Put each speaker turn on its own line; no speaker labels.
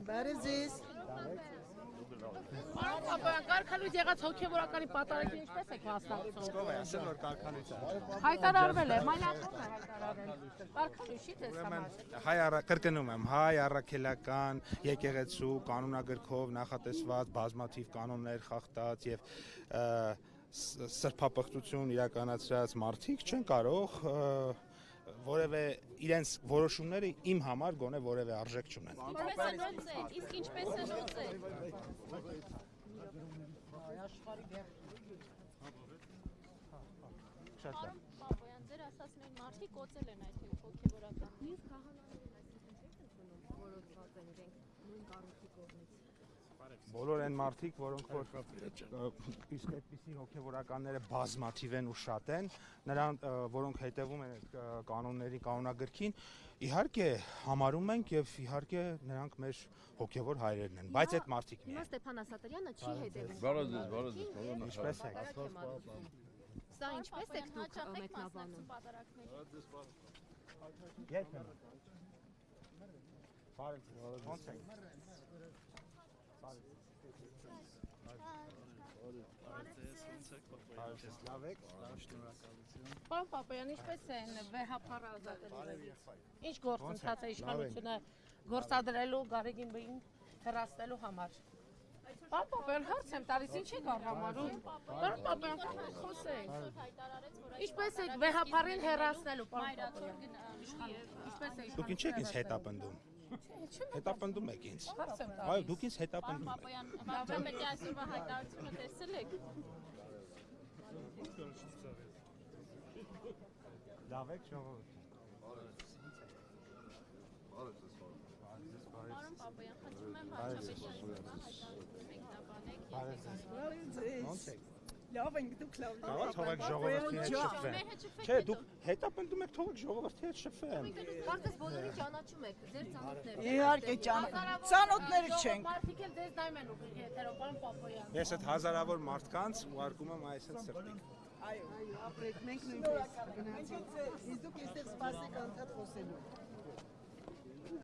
Բարեզիս։
Կարգալույց եղած հոգևորականի պատարագին ինչպես եք մասնակցում։
Սկով է ասել, որ կարգալույց է։
Հայտարարվել է, մայլակով է հայտարարվել։ Կարգալույցի դες համար։
Կրկնում եմ, հայ առաքելական եկեղեցու կանոնագրքով նախատեսված բազմաթիվ կանոններ խախտած եւ սրբապղծություն իրականացրած մարդիկ չեն կարող որևէ իրենց որոշումները իմ համար գոնե որևէ արժեք չունեն։
Որպես նոց է, իսկ ինչպես է նոց է։
Շատ լավ։
Պապոյան, ձեր ասածներին մարդիկ կոծել են այդ հոգևորական։
Իսկ քահանաները այսինքն չեք ընդունում, որոշված են իրենք նույն կառույցի կողմից։
Բոլոր այն մարդիկ, որոնք որ իսկ այդպիսի հոգևորականները բազմաթիվ են ու շատ են, նրանք որոնք հետևում են այդ կանոնների կանոնագրքին, իհարկե համարում ենք եւ իհարկե նրանք մեր հոգևոր հայրերն են, բայց այդ մարդիկ
Հիմա Ստեփան Ասատրյանը չի հետևում։
Բարոզես,
ինչպես է։
Սա ինչպես եք դուք մեկնաբանում։
Երբեմն։ Ոնց է։
Պարոն Պապոյան, ինչպես են վեհափառը ազատելուց։ Ինչ գործընթաց է իշխանությունը գործադրելու Գարեգին բեին հեռացնելու համար։ Պարոն Պապոյան, հարց եմ տալիս, ինչ եք արհամարում։ Պարոն Պապոյան, խոսեք։ Ինչպես եք վեհափառին հեռացնելու, պարոն Պապոյան։ Ինչպես է
Դուք ինչ եք ինձ հետապնդում։ Հետապնդում եք ինձ։ Այո, դուք ինձ հետապնդում եք։
Պապոյան, Վարդապետի այսօրվա հայտարարությունը տեսել եք։
Լավ եք ժողովուրդ։
Պարոն Պապոյան, խնդրում եմ Վարդապետի այսօրվա հայտարարությունը մեկնաբանեք։
Ոնց եք։
Լավ ենք դուք լավ։
Կարող թողեք ժողովրդի հետ շփվեն։ Չէ, դուք հետապնդում եք թողեք ժողովրդի հետ շփվեն։
Կարծես բոլորին ճանաչում եք, ձեր ծանոթները։
Իհարկե ծանոթները չենք։
Մարդիկ էլ դες նայում են ուղիղ եթերով, պարոն Պապոյան։
Ես այդ հազարավոր մարդկանց ուղարկում եմ այսպես սրտիկ։
Այո, ապրեք, մենք նույնպես գնացինք։ Իսկ դուք այստեղ սպասեք անդադ խոսելու։